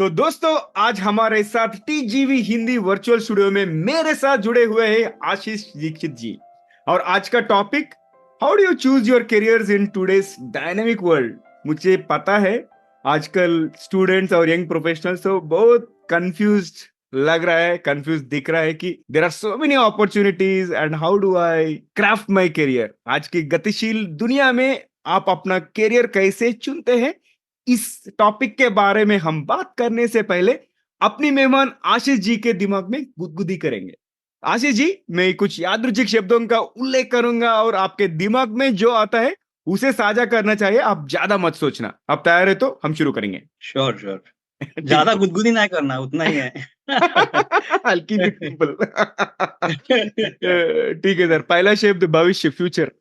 तो दोस्तों, आज हमारे साथ टीजीवी हिंदी वर्चुअल स्टूडियो में मेरे साथ जुड़े हुए हैं आशीष दीक्षित जी। और आज का topic, how do you choose your careers in today's dynamic world. मुझे पता है आजकल स्टूडेंट्स और यंग प्रोफेशनल्स तो बहुत कंफ्यूज्ड लग रहा है, कंफ्यूज दिख रहा है कि there are so many opportunities and how do I craft my career. आज की गतिशील दुनिया में आप अपना करियर कैसे चुनते हैं, इस टॉपिक के बारे में हम बात करने से पहले अपनी मेहमान आशीष जी के दिमाग में गुदगुदी करेंगे। आशीष जी, मैं कुछ यादृच्छिक शब्दों का उल्लेख करूंगा और आपके दिमाग में जो आता है उसे साझा करना चाहिए। आप ज्यादा मत सोचना। आप तैयार है तो हम शुरू करेंगे। Sure sure. ठीक ज्यादा है। गुदगुदी ना करना, उतना ही है। हल्की भी सिंपल। ठीक है सर, पहला शब्द भविष्य, फ्यूचर।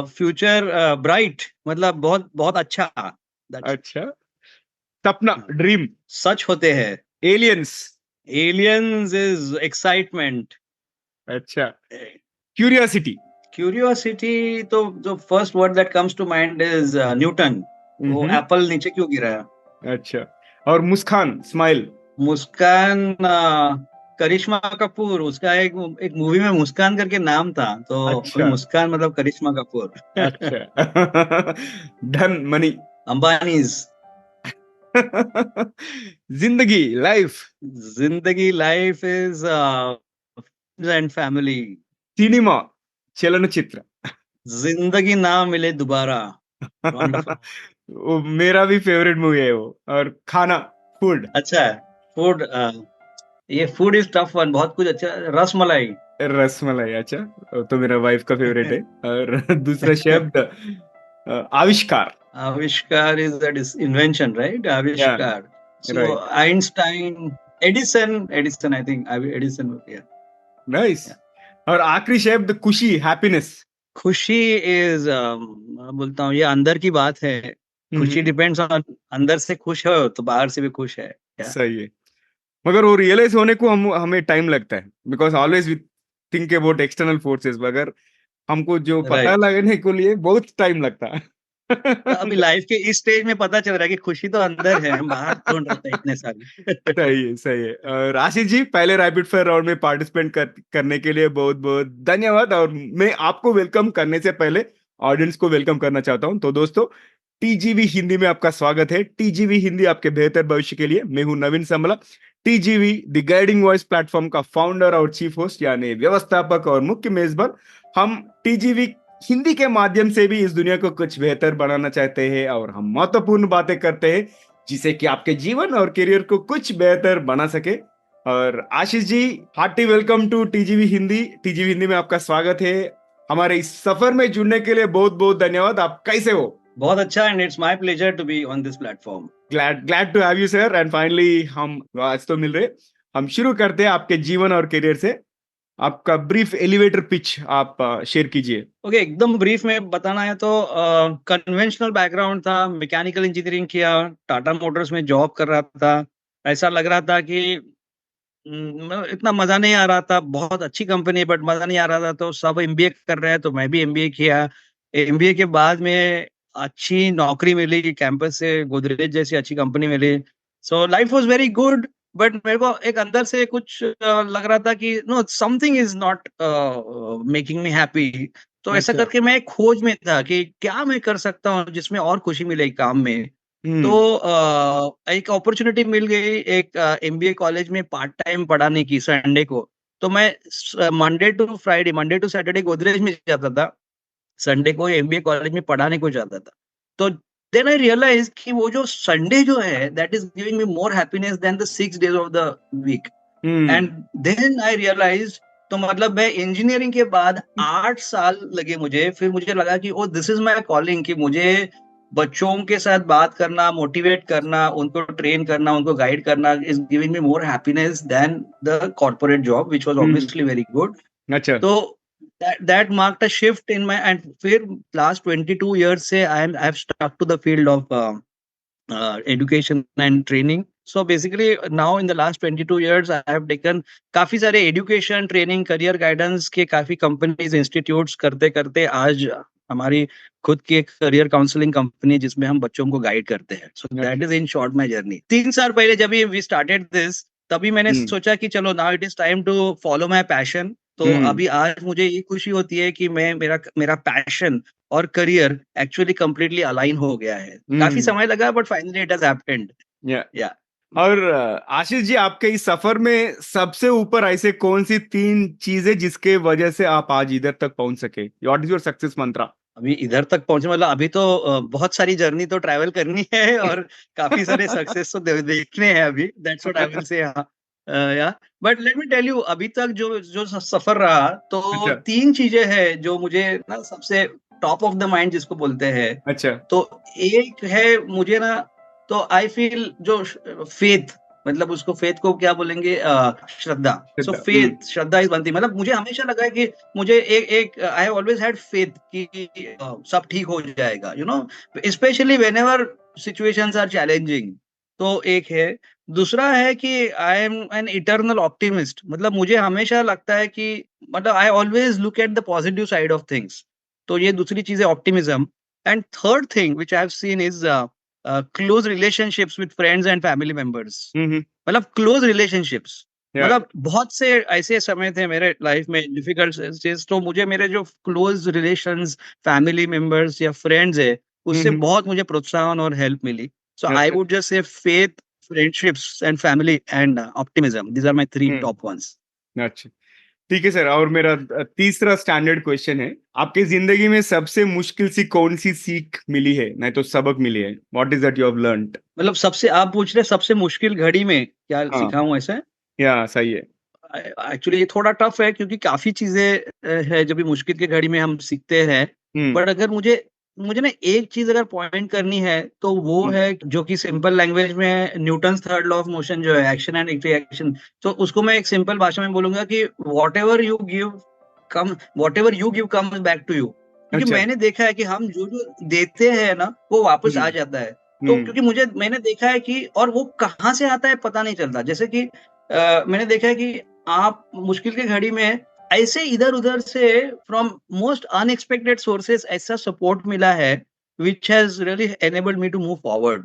फ्यूचर ब्राइट, मतलब बहुत बहुत अच्छा। That's- अच्छा। सपना, ड्रीम। सच होते हैं। एलियंस। Aliens is excitement. अच्छा। क्यूरियोसिटी। क्यूरियोसिटी, तो जो first word that comes to mind is Newton. वो एप्पल नीचे क्यों गिरा? अच्छा। और मुस्कान, स्माइल। मुस्कान, करिश्मा कपूर, उसका एक एक मूवी में मुस्कान करके नाम था, तो अच्छा। मुस्कान मतलब करिश्मा कपूर। अच्छा। धन, मनी। अंबानीज। जिंदगी, लाइफ। जिंदगी, life is and family. Cinema, चलनचित्र। जिंदगी ना मिले दोबारा। वंडरफुल। वो मेरा भी फेवरेट मूवी है वो। और खाना, फूड। अच्छा है। फूड, ये फूड इज टफ वन, बहुत कुछ अच्छा। रसमलाई। रसमलाई। अच्छा, वो तो मेरा वाइफ का फेवरेट है। और दूसरा शब्द, आविष्कार। आविष्कार इज इन्वेंशन, राइट? या, आविष्कार। So right. Einstein, Edison, Edison I think, Edison. Nice. और आखिरी शब्द, खुशी, हैप्पीनेस। खुशी इज, बोलता हूँ, ये अंदर की बात है। खुशी डिपेंड्स ऑन, अंदर से खुश हो तो बाहर से भी खुश है क्या? सही है। मगर वो रियलाइज होने को हमें टाइम लगता है, because always we think about external forces, मगर हमको जो पता राइट। लगने के लिए बहुत टाइम लगता है। तो अभी लाइफ के इस स्टेज में पता चल रहा है कि खुशी तो अंदर है, हम बाहर ढूंढ रहे थे इतने साल। सही है, सही है। और आशीष जी, पहले रैपिड फायर राउंड में पार्टिसिपेट करने के लिए बहुत बहुत धन्यवाद। और मैं आपको वेलकम करने से पहले ऑडियंस को वेलकम करना चाहता हूं। तो दोस्तों, टीजीवी हिंदी में आपका स्वागत है। टीजीवी हिंदी आपके बेहतर भविष्य के लिए। मैं हूं Naveen Samla, TGV the guiding voice platform का फाउंडर और चीफ होस्ट, यानी व्यवस्थापक और मुख्य मेजबान। हम टीजीवी हिंदी के माध्यम से भी इस दुनिया को कुछ बेहतर बनाना चाहते हैं और हम महत्वपूर्ण बातें करते हैं जिसे कि आपके जीवन और करियर को कुछ बेहतर बना सके। और Ashish ji, hearty welcome to TGV Hindi. TGV Hindi में आपका स्वागत है। हमारे इस सफर में जुड़ने के लिए बहुत बहुत धन्यवाद। आप कैसे हो? बहुत अच्छा, and it's my pleasure to be on this platform. Glad to have you sir. And finally हम आज तो मिल रहे। हम शुरू करते हैं आपके जीवन और करियर से। आपका ब्रीफ एलिवेटर पिच आप शेयर कीजिए। ओके, एकदम ब्रीफ में बताना है तो कन्वेंशनल बैकग्राउंड था, मैकेनिकल इंजीनियरिंग किया, टाटा मोटर्स में जॉब कर रहा था। ऐसा लग रहा था कि इतना मजा नहीं आ रहा था, बहुत अच्छी कंपनी बट मजा नहीं आ रहा था, तो सब एमबीए कर रहे हैं तो मैं भी एमबीए किया। एमबीए के बाद में अच्छी नौकरी मिली कैंपस से, गोदरेज जैसी अच्छी कंपनी मिली। So life was very good, but मेरे को एक अंदर से कुछ लग रहा था कि no, something is not making me happy. तो ऐसा अच्छा। करके मैं एक खोज में था कि क्या मैं कर सकता हूँ जिसमें और खुशी मिले काम में। तो हम्म। एक अपॉर्चुनिटी मिल गई, एक एमबीए कॉलेज में पार्ट टाइम पढ़ाने की, संडे को। तो मैं मंडे टू सैटरडे गोदरेज में जाता था, संडे को एमबीए कॉलेज में पढ़ाने को जाता था। तो देन आई रियलाइज कि वो जो संडे जो है, that is giving me more happiness than the 6 days of the week. Hmm. And then I realise, तो मतलब मैं इंजीनियरिंग के बाद 8 साल लगे मुझे, फिर मुझे लगा कि ओ दिस इज माय कॉलिंग, कि मुझे बच्चों के साथ बात करना, मोटिवेट करना, उनको ट्रेन करना, उनको गाइड करना is giving me more happiness than the corporate job which was hmm. Obviously very good. अच्छा। तो that marked a shift in my, and फिर last 22 years से I have stuck to the field of education and training. So basically now in the last 22 years I have taken काफी सारे education, training, career guidance के काफी companies, institutes करते करते आज हमारी खुद की एक करियर काउंसलिंग कंपनी है जिसमें हम बच्चों को गाइड करते हैं. So that is in short my journey. 3 साल पहले जब वी स्टार्टेड दिस, तभी मैंने हम्म. सोचा कि चलो now it is time to follow my passion. तो हम्म. अभी आज मुझे ये खुशी होती है कि मैं मेरा मेरा पैशन और करियर एक्चुअली कंप्लीटली अलाइन हो गया है. काफी हम्म. समय लगा but finally it has happened. या. या. और आशीष जी, आपके इस सफर में सबसे ऊपर ऐसे कौन सी 3 चीजें जिसके वजह से आप आज इधर तक पहुंच सके? व्हाट इज योर सक्सेस मंत्रा? अभी इधर तक पहुंचे मतलब अभी तो बहुत सारी जर्नी तो ट्रैवल करनी है और काफी सारे सक्सेस तो देखने हैं अभी. That's what I will say. Yeah. But let me tell you, अभी तक जो जो सफर रहा तो अच्छा. 3 चीजें हैं जो मुझे ना सबसे टॉप ऑफ द माइंड जिसको बोलते हैं. अच्छा. तो एक है मुझे ना, तो आई फील जो फेथ, मतलब उसको फेथ को क्या बोलेंगे, श्रद्धा. सो फेथ, श्रद्धा इज वन थिंग. मतलब मुझे हमेशा लगा है कि मुझे एक एक I have always had faith कि सब ठीक हो जाएगा, you know, specially whenever situations are challenging. तो एक है. दूसरा है कि I am an eternal optimist. मतलब मुझे हमेशा लगता है कि मतलब I always look at the positive side of things. तो ये दूसरी चीज है, optimism. And third thing which I have seen is close relationships with friends and family members. Hmm. मतलब क्लोज रिलेशनशिप्स. या. मतलब बहुत से ऐसे समय थे मेरे लाइफ में डिफिकल्ट स्टेज, तो मुझे मेरे जो क्लोज रिलेशंस, फैमिली मेंबर्स या फ्रेंड्स है, उससे हम्म. बहुत मुझे प्रोत्साहन और हेल्प मिली. सो आई अच्छा. Would just say faith, friendships and family and optimism. These are my 3 hmm. Top ones. अच्छा. ठीक है सर, और मेरा तीसरा स्टैंडर्ड क्वेश्चन है, आपकी जिंदगी में सबसे मुश्किल सी कौन सी सीख मिली है, नहीं तो सबक मिली है? What is that you have learned? मतलब सबसे, आप पूछ रहे सबसे मुश्किल घड़ी में क्या हाँ. सीखा हूँ ऐसे? या सही है. एक्चुअली ये थोड़ा टफ है क्योंकि काफी चीजें है जब भी मुश्किल की घड़ी में हम सीखते हैं. हम्म. बट अगर मुझे मुझे ना एक चीज अगर पॉइंट करनी है तो वो हम्म. है जो कि सिंपल लैंग्वेज में Newton's third law of motion जो है, एक्शन एंड रिएक्शन. तो उसको मैं एक सिंपल भाषा में बोलूंगा कि whatever you give comes back to you. क्योंकि अच्छा. मैंने देखा है कि हम जो जो देते हैं ना वो वापस हम्म. आ जाता है. तो हम्म. क्योंकि मैंने देखा है कि, और वो कहाँ से आता है पता नहीं चलता. जैसे कि मैंने देखा है कि आप मुश्किल की घड़ी में ऐसे इधर उधर से फ्रॉम मोस्ट अनएक्सपेक्टेड सोर्सेस ऐसा सपोर्ट मिला है which has really enabled me to move forward.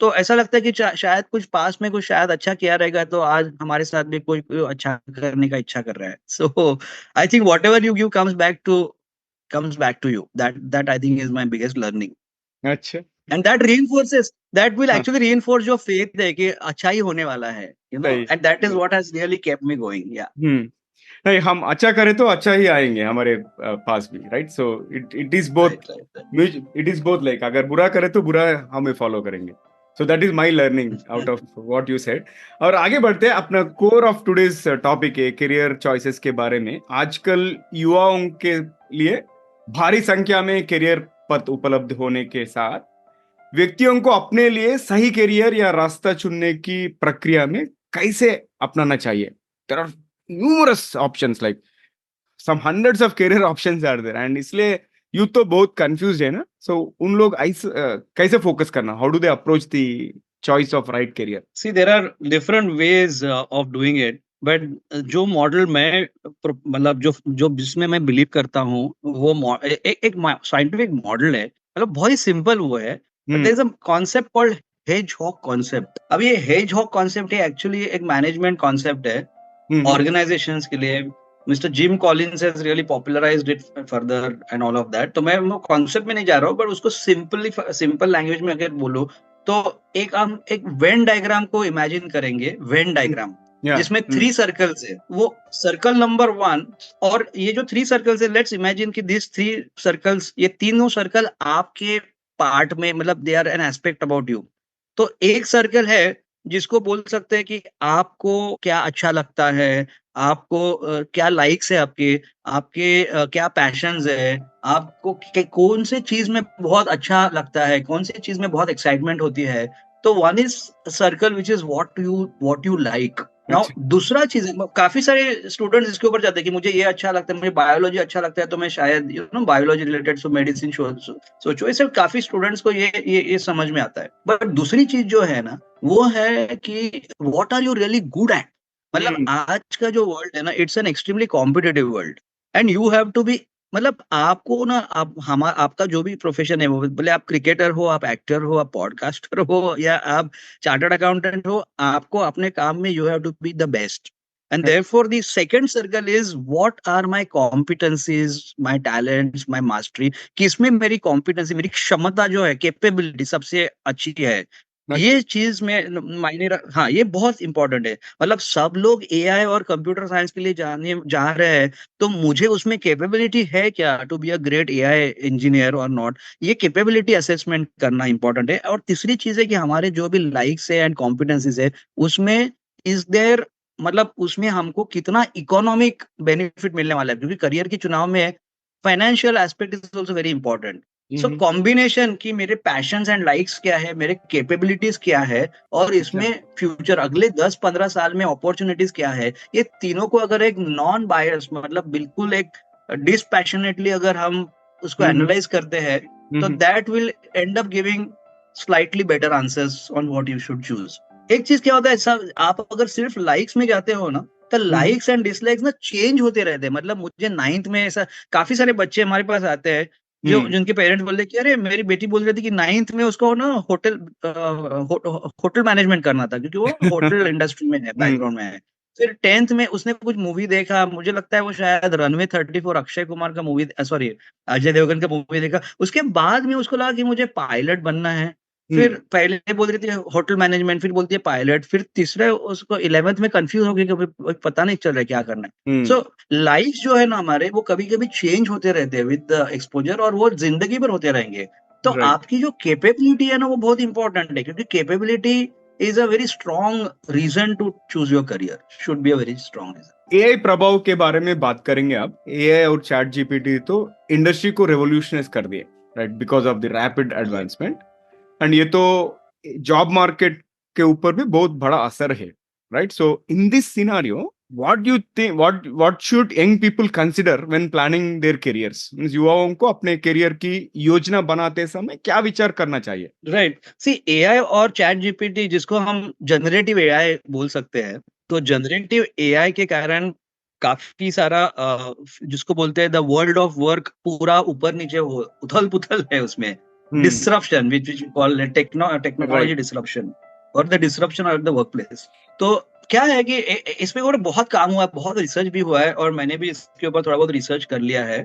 तो ऐसा लगता है कि शायद कुछ पास में कुछ शायद अच्छा किया रहेगा तो आज हमारे साथ भी कोई अच्छा करने का इच्छा कर रहा है. So I think whatever you give comes back to you. That I think is my biggest learning. अच्छा. एंड दैट विल हाँ. एक्चुअली रीइंफोर्स योर फेथ है कि अच्छा ही होने वाला है, यू नो, सही. एंड दैट इज सही. What has really kept me going. Yeah. नहीं, हम अच्छा करें तो अच्छा ही आएंगे हमारे पास भी, right? So it is both. Right, right, it is both, like अगर बुरा करे तो बुरा हमें फॉलो करेंगे. सो that is my learning out of what you said. और आगे बढ़ते हैं, अपना कोर ऑफ टुडेज टॉपिक है करियर चॉइसेस के बारे में. आजकल युवाओं के लिए भारी संख्या में करियर पथ उपलब्ध होने के साथ व्यक्तियों को अपने लिए सही करियर या रास्ता चुनने की प्रक्रिया में कैसे अपनाना चाहिए? There are numerous options, like some hundreds of career options are there, and इसलिए यूथ तो बहुत कंफ्यूज है ना. सो उन लोग ऐसे कैसे फोकस करना? How do they approach the choice of right career? See there are different ways of doing it. But जो मॉडल मैं मतलब जो जो जिसमें मैं बिलीव करता हूँ वो एक साइंटिफिक मॉडल है. मतलब बहुत ही सिंपल वो है. But there is a concept called hedgehog concept. अब ये हेजहॉग कॉन्सेप्ट है एक्चुअली एक मैनेजमेंट कॉन्सेप्ट है ऑर्गेनाइजेशंस के लिए. Mister Jim Collins has really popularised it further and all of that. तो मैं वो कॉन्सेप्ट में नहीं जा रहा हूँ बट उसको सिंपल लैंग्वेज में अगर बोलो तो हम एक वेन डायग्राम को इमेजिन करेंगे. वेन डायग्राम जिसमें 3 सर्कल्स है. वो सर्कल नंबर 1 और ये जो 3 सर्कल्स है, लेट्स इमेजिन कि दिस 3 सर्कल्स, ये तीनों सर्कल आपके पार्ट में, मतलब they are an aspect about you. तो एक सर्कल है जिसको बोल सकते हैं कि आपको क्या अच्छा लगता है, आपको क्या लाइक्स है, आपके आपके क्या पैशंस है, आपको कौन से चीज में बहुत अच्छा लगता है, कौन सी चीज में बहुत एक्साइटमेंट होती है. तो one is circle which is what you like. Now अच्छा. दूसरा चीज है, काफी सारे स्टूडेंट्स इसके ऊपर जाते हैं कि मुझे ये अच्छा लगता है, मुझे बायोलॉजी अच्छा लगता है तो मैं शायद बायोलॉजी रिलेटेड सो मेडिसिन सोचो. इसे काफी स्टूडेंट्स को ये समझ में आता है. बट दूसरी चीज जो है ना वो है कि what are you really good at. मतलब आज का जो वर्ल्ड है ना, it's an extremely competitive world and you have to be मतलब आपको ना आपका जो भी प्रोफेशन है, वो भले आप क्रिकेटर हो, आप एक्टर हो, आप पॉडकास्टर हो, या आप चार्टर्ड अकाउंटेंट हो, आपको अपने काम में you have to be the best. And therefore the second circle is what are my competencies, my talents, my mastery. किसमें मेरी कॉम्पिटेंसी, मेरी क्षमता जो है, कैपेबिलिटी सबसे अच्छी है। ये चीज में हाँ, ये बहुत इंपॉर्टेंट है। मतलब सब लोग एआई और कंप्यूटर साइंस के लिए जाने जा रहे हैं, तो मुझे उसमें कैपेबिलिटी है क्या to be a great AI engineer और नॉट। ये कैपेबिलिटी असेसमेंट करना इंपॉर्टेंट है। और तीसरी चीज है कि हमारे जो भी लाइक्स है एंड कॉम्पिटेंसीज है, उसमें इज देयर, मतलब उसमें हमको कितना इकोनॉमिक बेनिफिट मिलने वाला है, क्योंकि करियर के चुनाव में financial aspect is also very important. So combination की मेरे पैशंस एंड लाइक्स क्या है, मेरे कैपेबिलिटीज क्या है, और इसमें फ्यूचर अगले 10-15 साल में अपॉर्चुनिटीज क्या है, ये तीनों को अगर एक नॉन बायस, मतलब बिल्कुल एक डिस्पैशनेटली अगर हम उसको एनालाइज करते हैं, तो that will and up giving slightly better answers on what you should choose. एक चीज क्या होता है, सब आप अगर सिर्फ लाइक्स में जाते हो ना, तो लाइक्स एंड डिसलाइक्स ना चेंज होते रहते हैं। मतलब मुझे 9th में ऐसा काफी सारे बच्चे हमारे पास आते हैं जो जिनके पेरेंट्स बोलते हैं कि अरे मेरी बेटी बोल रही थी कि 9th में उसको ना होटल मैनेजमेंट करना था, क्योंकि वो होटल इंडस्ट्री में है, बैकग्राउंड में है। फिर 10th में उसने कुछ मूवी देखा, मुझे लगता है वो शायद रनवे 34 अक्षय कुमार का मूवी, सॉरी अजय देवगन का मूवी देखा। उसके बाद में उसको लगा कि मुझे पायलट बनना है। फिर पहले बोल रही थी होटल मैनेजमेंट, फिर बोलती है पायलट, फिर तीसरे उसको 11th में कंफ्यूज हो गई कि पता नहीं चल रहा है क्या करना है। सो लाइफ जो है ना हमारे, वो कभी कभी चेंज होते रहते हैं विद एक्सपोजर, और वो जिंदगी भर होते रहेंगे। तो आपकी जो कैपेबिलिटी है ना, वो बहुत इंपॉर्टेंट है, क्योंकि capability is a very strong reason to choose your career, should be a very strong reason. AI प्रभाव के बारे में बात करेंगे अब। एआई और चैट जीपीटी तो इंडस्ट्री को रेवोल्यूशनाइज कर दिए, right, because of the rapid advancement. And ये तो जॉब मार्केट के ऊपर भी बहुत बड़ा असर है, right. So in this scenario what do you think, what should young people consider when planning their careers? Means युवाओं को अपने करियर की योजना बनाते समय क्या विचार करना चाहिए? राइट, सी एआई और चैट जीपीटी, जिसको हम जनरेटिव एआई बोल सकते हैं, तो जनरेटिव एआई के कारण काफी सारा जिसको बोलते हैं द वर्ल्ड ऑफ वर्क, पूरा ऊपर नीचे उथल पुथल है उसमें। Disruption which which call technology disruption, और the disruption of the workplace. तो क्या है कि इसमें और बहुत काम हुआ है, बहुत रिसर्च भी हुआ है, और मैंने भी इसके ऊपर थोड़ा बहुत रिसर्च कर लिया है।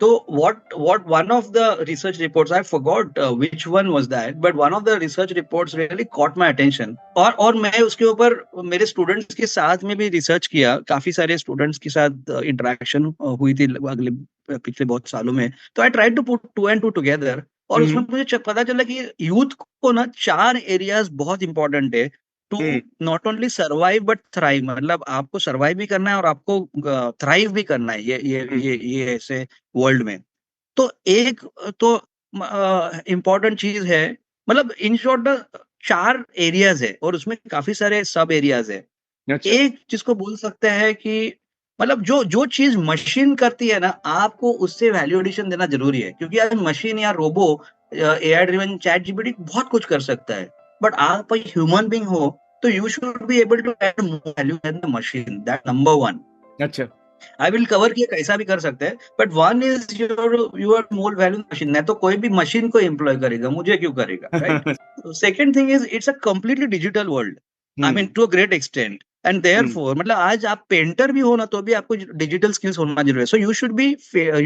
तो what one of the research reports, I forgot which one was that, but one of the research reports really caught my attention। और मैं उसके ऊपर मेरे स्टूडेंट्स के साथ में भी रिसर्च किया, काफी सारे स्टूडेंट्स के साथ इंटरेक्शन हुई थी अगले पिछले बहुत सालों में। तो I try to put two and two together, और उसमें मुझे पता चला कि यूथ को ना 4 एरियाज बहुत इंपॉर्टेंट है to not only survive but thrive. मतलब आपको सर्वाइव भी करना है और आपको थ्राइव भी करना है ये ऐसे वर्ल्ड में। तो एक तो इम्पोर्टेंट चीज है, मतलब इन शॉर्ट 4 एरियाज है, और उसमें काफी सारे सब एरियाज है। एक जिसको बोल सकते हैं कि मतलब जो जो चीज मशीन करती है ना, आपको उससे वैल्यू एडिशन देना जरूरी है, क्योंकि आज मशीन या robot, AI driven ChatGPT बहुत कुछ कर सकता है, बट आप एक ह्यूमन बीइंग हो, तो you should be able to add more value than the machine, that number 1। अच्छा। आई विल कवर कि कैसा भी कर सकते हैं, but one is your more value machine. नहीं तो कोई भी मशीन को एम्प्लॉय करेगा, मुझे क्यों करेगा, right. Second thing is it's a completely digital world, I mean to a great extent. And therefore मतलब आज आप पेंटर भी हो ना, तो भी आपको डिजिटल स्किल्स होना जरूरी है। So you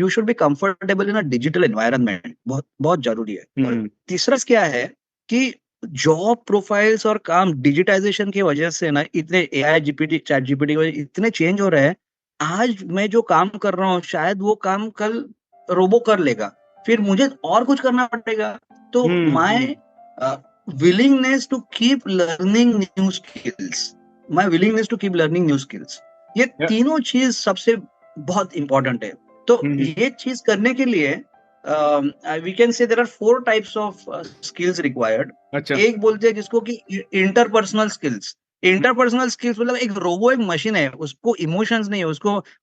should be comfortable in a digital environment, बहुत बहुत जरूरी है। और तीसरा क्या है कि जॉब प्रोफाइल्स और काम डिजिटाइजेशन की वजह से ना, इतने एआई जीपीटी चैट जीपीटी की वजह इतने चेंज हो रहे हैं। आज मैं जो काम कर रहा हूँ, शायद वो काम कल रोबो कर लेगा, फिर मुझे और कुछ करना पड़ेगा। तो my willingness to keep learning new skills, my willingness to keep learning new skills, ये तीनों चीज सबसे बहुत इंपॉर्टेंट है। तो ये चीज करने के लिए we can say there are 4 types of skills required. एक बोलते हैं जिसको कि इंटरपर्सनल स्किल्स। इंटरपर्सनल स्किल्स मतलब एक रोबो एक मशीन है, उसको इमोशंस नहीं है,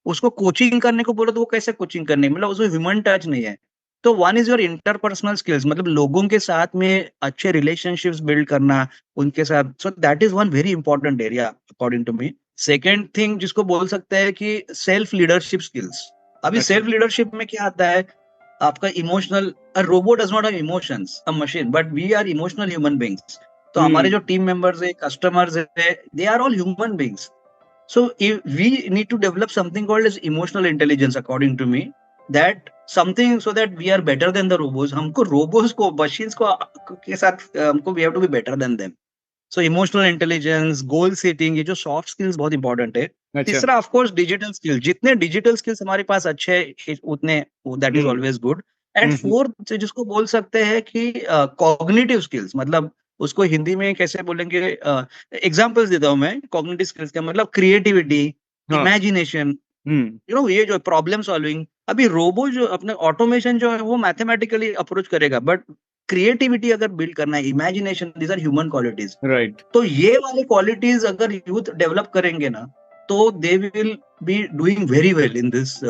उसको कोचिंग करने को बोलो तो वो कैसे कोचिंग करने, मतलब उसको ह्यूमन टच नहीं है। तो one is your interpersonal skills, मतलब लोगों के साथ में अच्छे रिलेशनशिप्स बिल्ड करना उनके साथ। So that is one very important area according to me. Second thing जिसको बोल सकते हैं कि सेल्फ लीडरशिप स्किल्स। अभी अच्छा। सेल्फ लीडरशिप में क्या आता है, आपका emotional, a robot does not have emotions, a machine, but we are emotional human beings. तो हमारे जो टीम मेंबर्स है, कस्टमर्स है, they are all human beings. So if we need to develop something called as emotional intelligence, according to me, that something so that we are better than the robots. हमको robots को, machines को के साथ हमको we have to be better than them. So emotional intelligence, goal setting, ये जो soft skills बहुत important है। अच्छा। तीसरा ऑफ कोर्स डिजिटल स्किल, जितने डिजिटल स्किल्स हमारे पास अच्छे हैं उतने, that is hmm always good. And hmm fourth जिसको बोल सकते हैं कि कॉग्निटिव स्किल्स, मतलब उसको हिंदी में कैसे बोलेंगे, एग्जांपल्स देता हूँ मैं। कॉग्निटिव स्किल्स का मतलब क्रिएटिविटी, हाँ। इमेजिनेशन, हम्म यू नो, ये जो प्रॉब्लम सॉल्विंग। अभी रोबो जो अपने ऑटोमेशन जो है वो मैथमेटिकली अप्रोच करेगा, बट क्रिएटिविटी अगर बिल्ड करना है, imagination, these are human qualities. Right. तो ये वाले क्वालिटीज अगर यूथ डेवलप करेंगे ना, तो they will be doing very well in this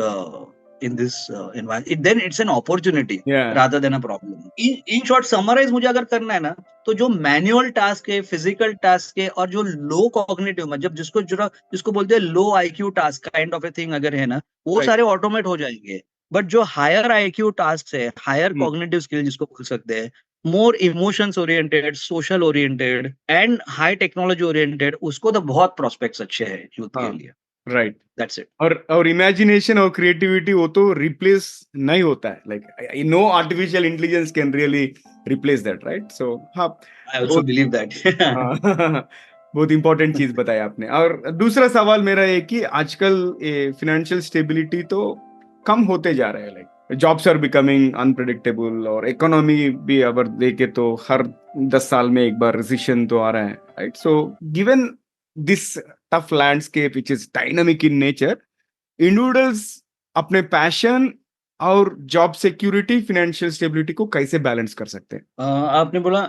environment. Then it's an opportunity yeah. Rather than a problem. In short summarize मुझे अगर करना है ना, तो जो मैनुअल टास्क है, फिजिकल टास्क है, और जो लो कॉग्निटिव, मतलब जिसको बोलते हैं low IQ task kind of a thing अगर है ना, वो राइट। सारे ऑटोमेट हो जाएंगे। बट जो हायर आईक्यू टास्क है, हायर कॉग्निटिव स्किल जिसको बोल सकते हैं, more emotions oriented, social oriented and high technology oriented, उसको तो बहुत प्रोस्पेक्ट्स अच्छे हैं यूथ के हाँ। लिए। राइट। That's it. और इमेजिनेशन और क्रिएटिविटी वो तो रिप्लेस नहीं होता है, like no artificial intelligence can really replace that, right? So हाँ। आई ऑल्सो बहुत बिलीव दैट। हाँ बहुत इंपॉर्टेंट चीज बताई आपने। और दूसरा सवाल मेरा है कि आजकल फाइनेंशियल स्टेबिलिटी तो कम होते जा रहे हैं, like jobs are becoming unpredictable, और इकोनॉमी भी अगर देखे तो हर 10 साल में एक बार रिसेशन तो आ रहा है, right? So given this tough landscape which is dynamic in nature, individuals अपने पैशन और जॉब सिक्योरिटी, फाइनेंशियल स्टेबिलिटी को कैसे बैलेंस कर सकते हैं? आपने बोला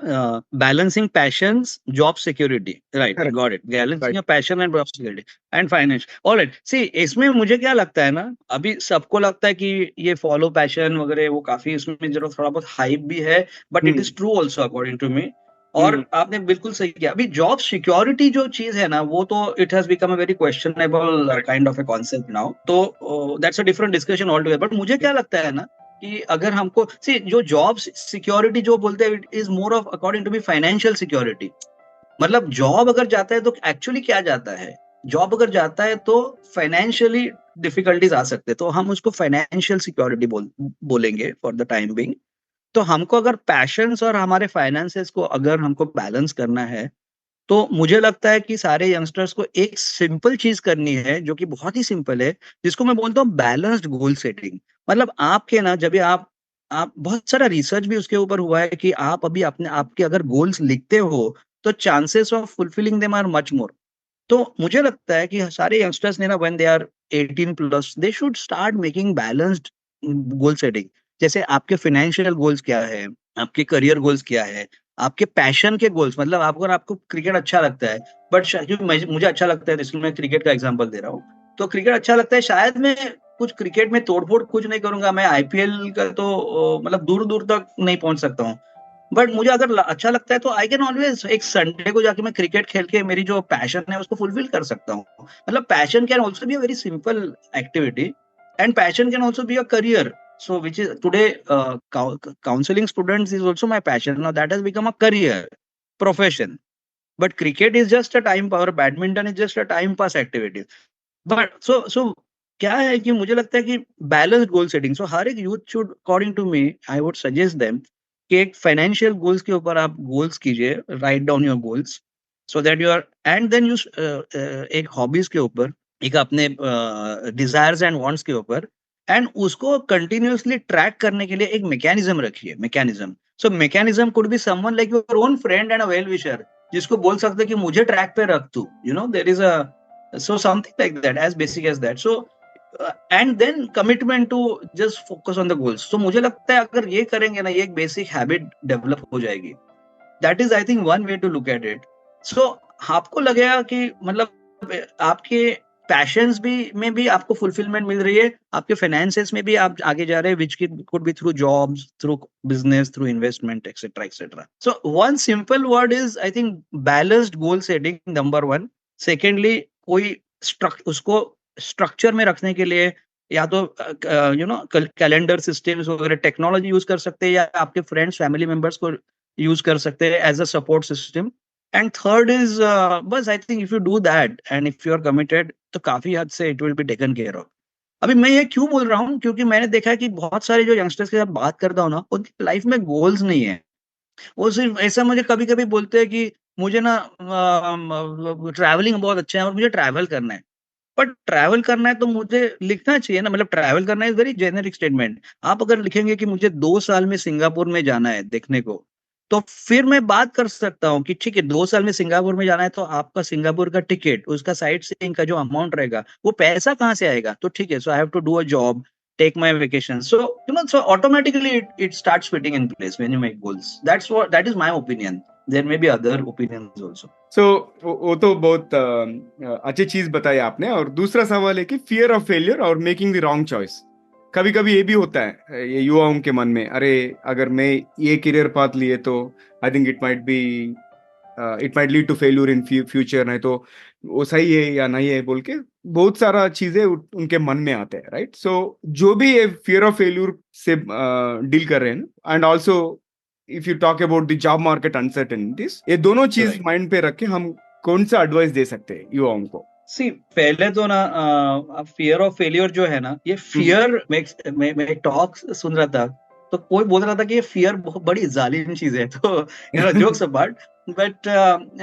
balancing passions, job security, right, correct. Got it. Balancing right. Your passion and job security and finance, alright. See, इसमें मुझे क्या लगता है ना, अभी सबको लगता है कि ये फॉलो पैशन वगैरह, वो काफी इसमें जरूर थोड़ा बहुत हाइप भी है, but it is true also according to me. और हम्म आपने बिल्कुल सही किया। अभी जॉब सिक्योरिटी जो चीज है ना, वो तो it has become a very questionable correct. Kind of a concept now. तो that's a different discussion all together. But मुझे क्या लगता है ना, कि अगर हमको सी, जो जॉब सिक्योरिटी जो बोलते हैं, it is more of according to me financial security. मतलब जॉब अगर जाता है तो एक्चुअली क्या जाता है, जॉब अगर जाता है तो फाइनेंशियली डिफिकल्टीज आ सकते हैं, तो हम उसको फाइनेंशियल सिक्योरिटी बोलेंगे फॉर द टाइम बिंग। तो हमको अगर पैशंस और हमारे फाइनेंसेस को अगर हमको बैलेंस करना है, तो मुझे लगता है कि सारे यंगस्टर्स को एक सिंपल चीज करनी है, जो कि बहुत ही सिंपल है, जिसको मैं बोलता हूँ बैलेंस्ड गोल सेटिंग। मतलब आपके ना, जब भी आप बहुत सारा रिसर्च भी उसके ऊपर हुआ है कि आप अभी अपने आपके अगर गोल्स लिखते हो, तो chances of fulfilling them are much more. तो मुझे लगता है कि सारे यंगस्टर्स ने ना, when they are 18 plus, they should start making balanced goal setting. जैसे आपके फाइनेंशियल गोल्स क्या है, आपके करियर गोल्स क्या है, आपके पैशन के गोल्स, मतलब आपको क्रिकेट अच्छा लगता है, बट क्योंकि मुझे अच्छा लगता है, इसलिए मैं क्रिकेट का एग्जांपल दे रहा हूँ। तो क्रिकेट अच्छा लगता है, शायद मैं कुछ क्रिकेट में तोड़फोड़ कुछ नहीं करूंगा, मैं आईपीएल का तो मतलब दूर दूर तक नहीं पहुंच सकता हूँ। बट मुझे अगर अच्छा लगता है, तो आई कैन ऑलवेज एक संडे को जाके मैं क्रिकेट खेल के मेरी जो पैशन है उसको फुलफिल कर सकता हूँ। मतलब passion can also be a very simple activity, and passion can also be a career. So which is today, counseling students is also my passion. Now that has become a career, profession. But cricket is just a time pass, badminton is just a time pass activity. But so क्या है कि मुझे लगता है कि balanced goal setting, so हर एक youth should, according to me, I would suggest them कि एक फाइनेंशियल गोल्स के ऊपर आप गोल्स कीजिए, write down your goals, so that you are, and then you एक हॉबीज के ऊपर, एक अपने डिजायर्स एंड वांट्स के ऊपर, एंड उसको कंटिन्यूअसली ट्रैक करने के लिए एक मैकेनिज्म रखिए। Mechanism, so mechanism could be someone like your own friend and a well wisher, जिसको बोल सकते कि मुझे ट्रैक पे रख तू, you know, there is a, so something like that, as basic as that. So and then commitment to just focus on the goals. So मुझे लगता है अगर ये करेंगे ना, ये एक बेसिक हैबिट डेवलप हो जाएगी। That is I think one way to look at it. So आपको लगेगा कि मतलब आपके पैशंस भी में भी आपको फुलफिलमेंट मिल रही है, आपके फाइनेंसेस में भी आप आगे जा रहे हैं, which could be through jobs, through business, through investment, etcetera etcetera. So one simple word is, I think, balanced goal setting, number one. Secondly, कोई उसको स्ट्रक्चर में रखने के लिए या तो कैलेंडर सिस्टम्स वगैरह टेक्नोलॉजी यूज कर सकते हैं, या आपके फ्रेंड्स फैमिली मेंबर्स को यूज कर सकते हैं as a support system. And third is बस I think if you do that and if you are committed, तो काफी हद से it will be taken care of. अभी मैं ये क्यों बोल रहा हूँ, क्योंकि मैंने देखा है कि बहुत सारे जो यंगस्टर्स के साथ बात करता हूँ ना, उनकी लाइफ में गोल्स नहीं है। वो सिर्फ ऐसा मुझे कभी कभी बोलते हैं कि मुझे ना ट्रैवलिंग बहुत अच्छा है और मुझे ट्रैवल करना है। बट ट्रैवल करना है तो मुझे लिखना चाहिए ना, मतलब ट्रैवल करना इज वेरी जेनेरिक स्टेटमेंट। आप अगर लिखेंगे कि मुझे 2 साल में सिंगापुर में जाना है देखने को, तो फिर मैं बात कर सकता हूँ कि ठीक है, 2 साल में सिंगापुर में जाना है, तो आपका सिंगापुर का टिकट, उसका साइट सीइंग का जो अमाउंट रहेगा, वो पैसा कहाँ से आएगा? तो ठीक है, so I have to do a job, take my vacation, so so automatically it starts fitting in place when you make goals. That is my opinion. There may be other opinions also. So वो तो बहुत अच्छी चीज बताई आपने। और दूसरा सवाल है कि फियर ऑफ फेलियर और मेकिंग द रॉन्ग चॉइस। कभी कभी ये भी होता है ये युवाओं के मन में, अरे अगर मैं ये करियर पाथ लिए तो I think it might lead to failure in future, नहीं तो वो सही है या नहीं है बोल के बहुत सारा चीजें उनके मन में आते हैं, राइट? सो जो भी ये फियर ऑफ फेल्यूर से डील कर रहे हैं, and also if you talk about the job market uncertainties, ये दोनों चीज माइंड पे रख के हम कौन सा एडवाइस दे सकते हैं युवाओं को? सी पहले तो ना फियर ऑफ फेलियर जो है ना, ये फियर मैं टॉक सुन रहा था, तो कोई बोल रहा था कि ये फियर बहुत बड़ी जालिम चीज है। तो जोक्स अपार्ट, बट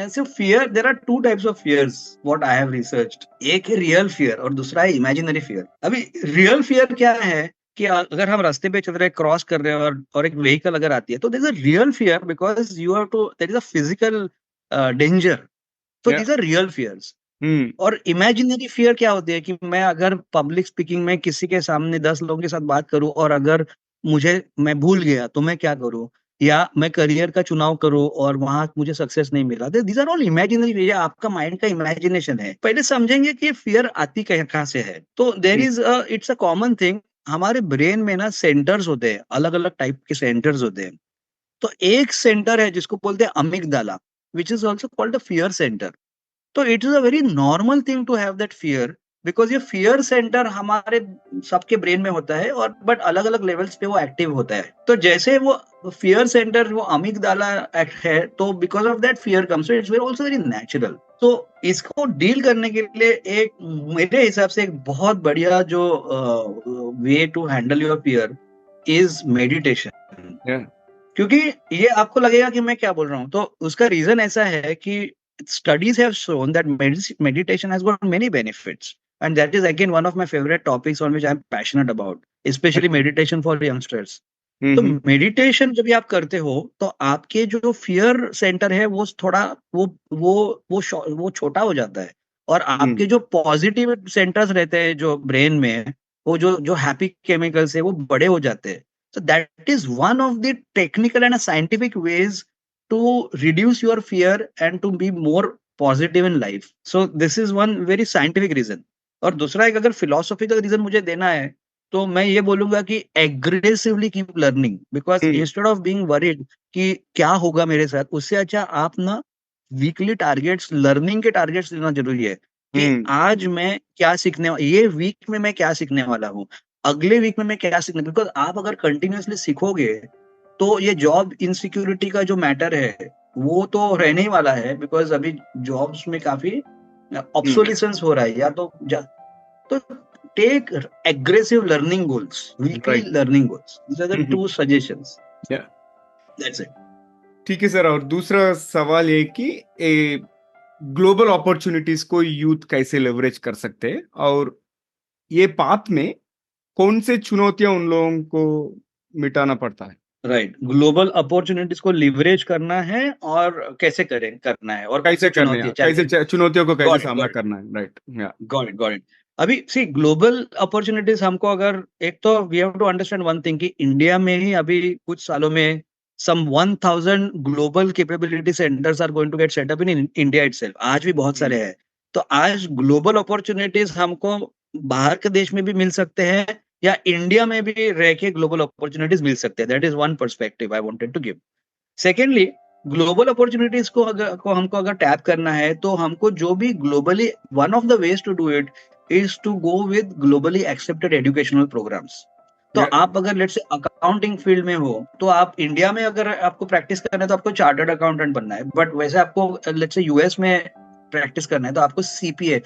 सिर्फ fear, there are two types of fears what I have researched. एक है रियल फियर और दूसरा है इमेजिनरी फियर। अभी रियल फियर क्या है कि अगर हम रास्ते पे चल रहे हैं, क्रॉस कर रहे हैं, और एक व्हीकल अगर आती है, तो there is a real fear because you have to, there is a physical danger. तो दीज आर रियल फियर्स। और इमेजिनरी फियर क्या होती है कि मैं अगर पब्लिक स्पीकिंग में किसी के सामने 10 लोगों के साथ बात करूं, और अगर मैं भूल गया तो मैं क्या करूं, या मैं करियर का चुनाव करूं और वहां मुझे सक्सेस नहीं मिला। These are all imaginary fear, आपका माइंड का इमेजिनेशन है। पहले समझेंगे कि ये फियर आती कहाँ से है। तो there is it's a common thing. हमारे ब्रेन में ना सेंटर्स होते हैं, अलग अलग टाइप के सेंटर्स होते हैं। तो एक सेंटर है जिसको बोलते हैं amygdala, which is also called a fear centre. तो it is a very normal thing to have that fear, because ये फियर सेंटर हमारे सबके ब्रेन में होता है, और बट अलग अलग लेवल्स पे वो एक्टिव होता है। तो जैसे वो फियर सेंटर, वो अमिगडाला है, तो because of that fear comes, it's very also very natural. तो इसको डील करने के लिए एक, मेरे हिसाब से एक बहुत बढ़िया जो way to handle your fear is meditation. क्योंकि ये आपको लगेगा कि मैं क्या बोल रहा हूँ, तो उसका रीजन ऐसा है कि studies have shown that meditation has got many benefits, and that is again one of my favorite topics on which I'm passionate about, especially meditation for youngsters. तो मेडिटेशन जब भी आप करते हो, तो आपके जो फियर सेंटर है वो थोड़ा वो छोटा हो जाता है, और आपके जो पॉजिटिव सेंटर्स रहते हैं जो ब्रेन में, वो जो जो हैप्पी केमिकल्स है वो बड़े हो जाते हैं। So that is one of the technical and scientific ways to reduce your fear and to be more positive in life. So this is one very scientific reason. और दूसरा एक अगर philosophical reason मुझे देना है, तो मैं ये बोलूंगा कि aggressively keep learning, because instead of being worried कि क्या होगा मेरे साथ, उससे अच्छा आप ना वीकली टारगेट्स, लर्निंग के टारगेट्स लेना जरूरी है कि आज मैं क्या सीखने, ये वीक में मैं क्या सीखने वाला हूँ, अगले वीक में मैं क्या सीखना। बिकॉज आप अगर कंटिन्यूअसली सीखोगे, तो ये जॉब इनसिक्योरिटी का जो मैटर है वो तो रहने ही वाला है, बिकॉज अभी जॉब्स में काफी ऑब्सोलिसेंस हो रहा है। या तो take aggressive learning goals, weekly learning goals. These are the two suggestions. That's it. ठीक है सर। और दूसरा सवाल ये कि ग्लोबल अपॉर्चुनिटीज को यूथ कैसे लेवरेज कर सकते हैं, और ये पाथ में कौन से चुनौतियां उन लोगों को मिटाना पड़ता है? राइट, ग्लोबल अपॉर्चुनिटीज को लिवरेज करना है, और कैसे करना है, और कैसे करने हैं, कैसे चुनौतियों को कैसे सामना करना है, राइट? Got it. अभी सी ग्लोबल अपॉर्चुनिटीज हमको, अगर एक तो we have to understand one thing कि इंडिया में ही अभी कुछ सालों में some 1000 global capability centres are going to get set up in India itself. आज भी बहुत सारे हैं। तो आज ग्लोबल अपॉर्चुनिटीज हमको बाहर के देश में भी मिल सकते हैं, या इंडिया में भी रह के ग्लोबल अपॉर्चुनिटीज मिल सकते हैं। That is one perspective I wanted to give. Secondly, global opportunities को हमको अगर टैप करना है, तो हमको जो भी globally, one of the ways to do it is to go with globally accepted educational programs. तो Yeah. आप अगर लेट्स से अकाउंटिंग फील्ड में हो, तो आप इंडिया में अगर आपको प्रैक्टिस करना है तो आपको चार्टर्ड अकाउंटेंट बनना है, बट वैसे आपको लेट्स से यूएस में प्रैक्टिस करना है तो आपको सीपीए,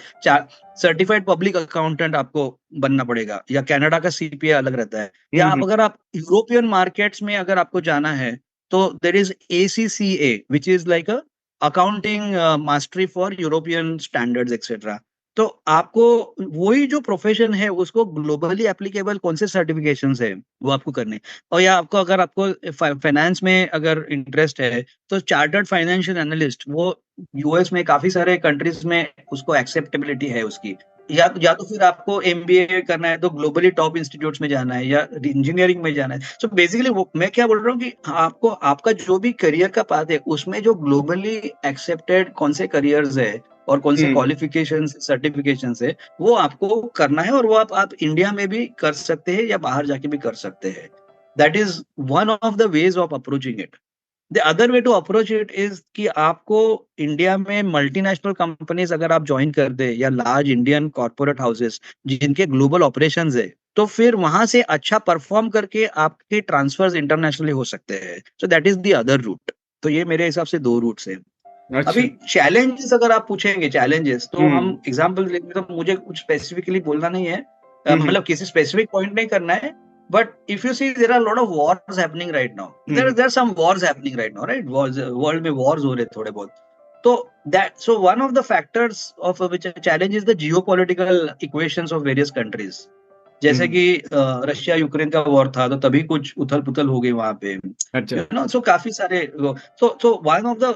सर्टिफाइड पब्लिक अकाउंटेंट आपको बनना पड़ेगा, या कनाडा का सीपीए अलग रहता है। या आप अगर आप यूरोपियन मार्केट्स में अगर आपको जाना है तो there is ACCA which is like a accounting mastery for European standards etcetera. तो आपको वही जो प्रोफेशन है उसको ग्लोबली एप्लीकेबल कौन से सर्टिफिकेशंस है वो आपको करने। और या आपको अगर आपको फाइनेंस में अगर इंटरेस्ट है तो चार्टर्ड फाइनेंशियल एनालिस्ट, वो यूएस में काफी सारे कंट्रीज में उसको एक्सेप्टेबिलिटी है उसकी। या तो फिर आपको एमबीए करना है तो ग्लोबली टॉप इंस्टीट्यूट्स में जाना है, या इंजीनियरिंग में जाना है। सो बेसिकली वो मैं क्या बोल रहा हूँ कि आपको आपका जो भी करियर का पाथ है उसमें जो ग्लोबली एक्सेप्टेड कौन से करियर्स है और कौन से क्वालिफिकेशन सर्टिफिकेशन है वो आपको करना है, और वो आप इंडिया में भी कर सकते हैं या बाहर जाके भी कर सकते हैं। That is one of the ways of approaching it. The other way to approach it is कि आपको इंडिया में मल्टीनेशनल कंपनीज अगर आप ज्वाइन कर दे, या लार्ज इंडियन कॉर्पोरेट हाउसेस जिनके ग्लोबल ऑपरेशंस है, तो फिर वहां से अच्छा परफॉर्म करके आपके ट्रांसफर्स इंटरनेशनली हो सकते हैं। So that is the other route. तो ये मेरे हिसाब से 2 रूट्स है। अच्छा। अभी चैलेंजेस अगर आप पूछेंगे चैलेंजेस, तो हम हम्म एग्जांपल लेंगे तो मुझे कुछ स्पेसिफिकली बोलना नहीं है, हम्म मतलब किसी स्पेसिफिक पॉइंट नहीं करना है। But if you see there are lot of wars happening right now, there some wars happening right now, right? World में वॉर्स हो रहे थोड़े बहुत। तो that so one of the factors of which challenge is the geopolitical equations of various countries. जैसे कि Russia Ukraine का war था तो तभी कुछ उथल पुथल हो गई वहां पे, अच्छा। You know. सो काफी सारे so one of the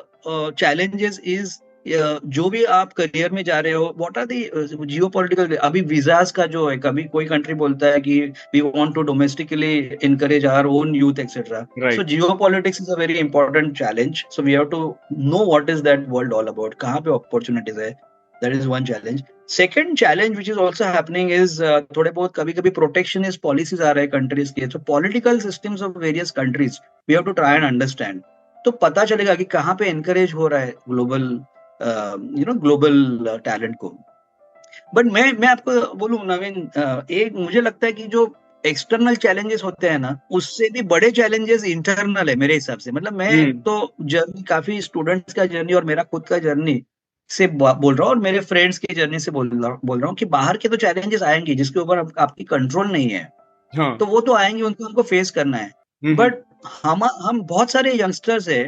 challenges is जो भी आप करियर में जा रहे हो, व्हाट आर दी जियोपॉलिटिकल। अभी वीजास का जो है, कभी कोई कंट्री बोलता है कि we want to domestically encourage our own youth etcetera. So right. Geopolitics is a very important challenge. So we have to know what is that world all about, कहाँ पे अपॉर्चुनिटीज है। That is one challenge. Second challenge which is also happening is थोड़े बहुत कभी कभी protectionist policies आ रहे हैं countries के। तो political systems of various countries we have to try and understand, तो पता चलेगा कि कहाँ पे एनकरेज हो रहा है ग्लोबल ग्लोबल टैलेंट को। बट मैं आपको बोलूं नवीन, एक मुझे लगता है कि जो एक्सटर्नल चैलेंजेस होते हैं ना, उससे भी बड़े चैलेंजेस इंटरनल है मेरे हिसाब से। मतलब मैं तो जर्नी, काफी स्टूडेंट्स का जर्नी और मेरा खुद का जर्नी से बोल रहा हूँ, और मेरे फ्रेंड्स की जर्नी से बोल रहा हूँ कि बाहर के तो चैलेंजेस आएंगे जिसके ऊपर आपकी कंट्रोल नहीं है। हाँ। तो वो तो आएंगे, उनको हमको फेस करना है। बट हम बहुत सारे यंगस्टर्स है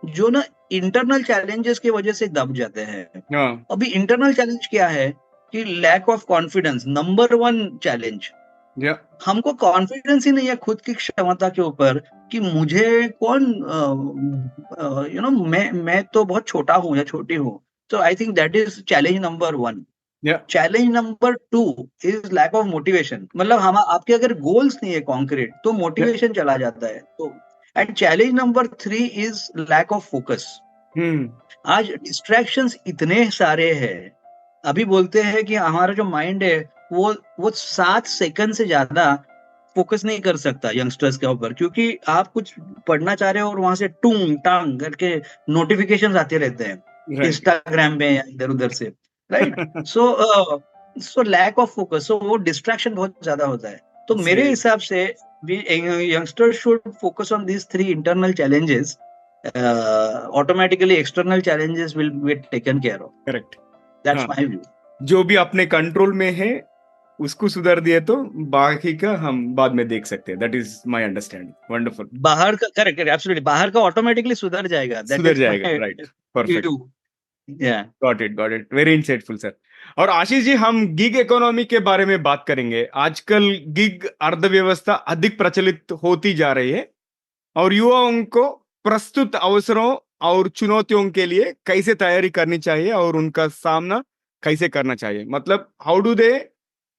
जो ना इंटरनल चैलेंजेस की वजह से दब जाते हैं। हाँ। अभी इंटरनल चैलेंज क्या है कि lack of confidence, number 1 challenge. या हमको कॉन्फिडेंस ही नहीं है खुद की क्षमता के ऊपर कि मुझे कौन, यू नो, मैं तो बहुत छोटा हूँ या छोटी हूँ। तो I think that is challenge number 1। या challenge number 2 is lack of motivation. मतलब हम आपके अगर गोल्स नहीं है कॉन्क्रीट तो मोटिवेशन चला जाता है। तो and challenge number 3 is lack of focus. आज डिस्ट्रैक्शंस इतने सारे हैं। अभी बोलते हैं कि हमारा जो माइंड है वो 7 सेकंड से ज्यादा फोकस नहीं कर सकता यंगस्टर्स के ऊपर, क्योंकि आप कुछ पढ़ना चाह रहे हो और वहां से टूंग टांग करके नोटिफिकेशंस आते रहते हैं राइट। इंस्टाग्राम में या इधर उधर से, right? So lack of focus, so वो डिस्ट्रैक्शन बहुत ज्यादा होता है। तो मेरे सही। हिसाब से youngsters should focus on these 3 internal challenges. Automatically external challenges will be taken care of. Correct. That's हाँ, माय व्यू। जो भी अपने कंट्रोल में है उसको सुधार दिए तो बाकी का हम बाद में देख सकते हैं। That is my understanding. Wonderful. बाहर का करेक्ट, एब्सोल्युटली बाहर का ऑटोमेटिकली सुधर जाएगा। दैट सुधर इज जाएगा। My right. परफेक्ट। व्यू। या got it, got it. Very insightful sir. और आशीष जी, हम गिग इकोनॉमी के बारे में बात करेंगे। आजकल गिग अर्थव्यवस्था अधिक प्रचलित होती जा रही है और युवाओं को प्रस्तुत अवसरों और चुनौतियों के लिए कैसे तैयारी करनी चाहिए और उनका सामना कैसे करना चाहिए। मतलब how do they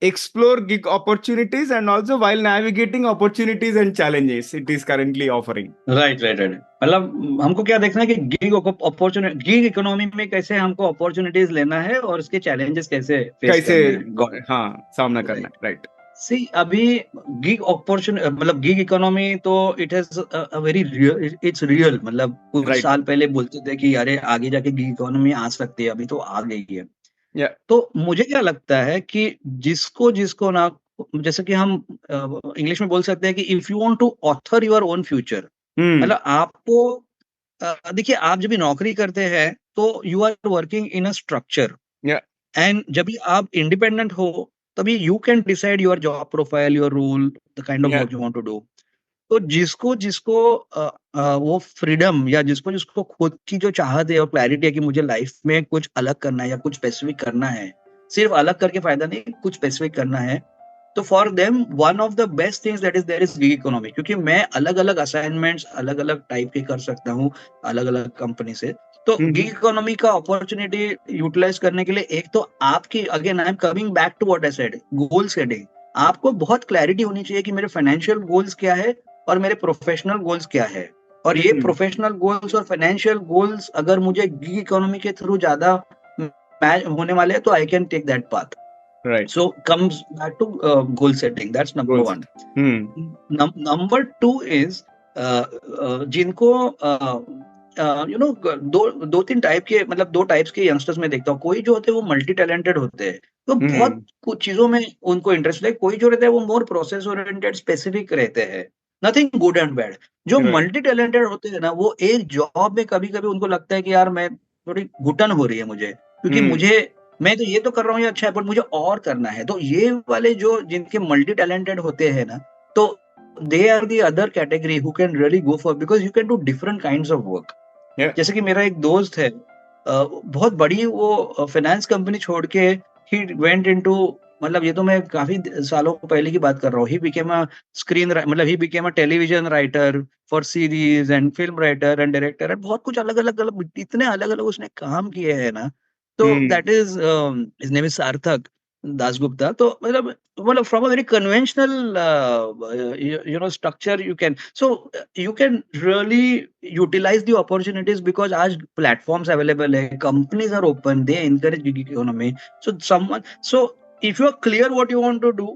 explore gig opportunities and also while navigating opportunities and challenges it is currently offering. Right right right. मतलब हमको क्या देखना है कि गिग अपॉर्चुनिटी, गिग इकोनॉमी में कैसे हमको अपॉर्चुनिटीज लेना है और उसके चैलेंजेस कैसे फेस कैसे करना है। हाँ सामना करना है। राइट। सी अभी गिग अपॉर्चुनिटी, मतलब गिग इकोनॉमी तो it has a very real, it's real. मतलब कुछ राइट। साल पहले बोलते थे कि अरे आगे जाके गिग इकोनॉमी आ सकती है, अभी तो आ गई है। Yeah. तो मुझे क्या लगता है कि जिसको जिसको ना, जैसे कि हम इंग्लिश में बोल सकते हैं कि if you want to author your own future, Hmm. मतलब आपको देखिए, आप जब भी नौकरी करते हैं तो you are working in a structure, Yeah. And जब भी आप इंडिपेंडेंट हो तभी you can decide your job profile, your role, the kind of Yeah. Work you want to do. तो जिसको जिसको वो फ्रीडम, या जिसको जिसको खुद की जो चाहत है और क्लैरिटी है कि मुझे लाइफ में कुछ अलग करना है या कुछ स्पेसिफिक करना है, सिर्फ अलग करके फायदा नहीं, कुछ स्पेसिफिक करना है, तो for them one of the best things that is there is gig economy, क्योंकि मैं अलग अलग असाइनमेंट्स अलग अलग टाइप के कर सकता हूँ अलग अलग कंपनी से। तो गिग Mhm. इकोनॉमी का अपॉर्चुनिटी यूटिलाइज करने के लिए, एक तो आपकी, again I am coming back to what I said, goal setting. आपको बहुत क्लैरिटी होनी चाहिए कि मेरे फाइनेंशियल गोल्स क्या है और मेरे प्रोफेशनल गोल्स क्या है। और ये Hmm. प्रोफेशनल गोल्स और फाइनेंशियल गोल्स अगर मुझे गिग इकोनॉमी के थ्रू ज्यादा मैच होने वाले हैं तो I can take that path. Right. So comes back to goal setting. That's number Goals. one. Hmm. Number two is जिनको यू नो दो दो तीन टाइप के, मतलब दो टाइप्स के यंगस्टर्स में देखता हूँ। कोई जो होते हैं वो मल्टी टैलेंटेड होते हैं, तो बहुत Hmm. कुछ चीजों में उनको इंटरेस्ट है। कोई जो रहता है वो मोर प्रोसेस ओरिएंटेड स्पेसिफिक रहते हैं। Nothing good and bad. जो Right. मल्टी टैलेंटेड होते हैं ना, वो एक जॉब में कभी कभी उनको लगता है कि यार मैं थोड़ी घुटन हो रही है मुझे, क्योंकि Hmm. मुझे, मैं तो ये तो कर रहा हूँ, ये अच्छा है, बट मुझे और करना है। तो ये वाले जो जिनके मल्टी टैलेंटेड होते हैं ना, तो they are the other category who can really go for, because you can do different kinds of work. Yeah. जैसे कि मेरा एक दोस्त है, बहुत बड़ी वो फाइनेंस कंपनी छोड़ के ही वेंट इनटू, मतलब ये तो मैं काफी सालों पहले की बात कर रहा हूँ, ही बिकेम अ स्क्रीन, मतलब he became a television writer for series and film writer and director and बहुत कुछ अलग अलग अलग, इतने अलग अलग उसने काम किए हैं ना। तो Hmm. That is, his name is सार्थक दासगुप्ता। तो मतलब from a very conventional you know structure, you can really utilize the opportunities, because आज platforms available है, companies are open, they encourage gig economy. So if you are clear what you want to do,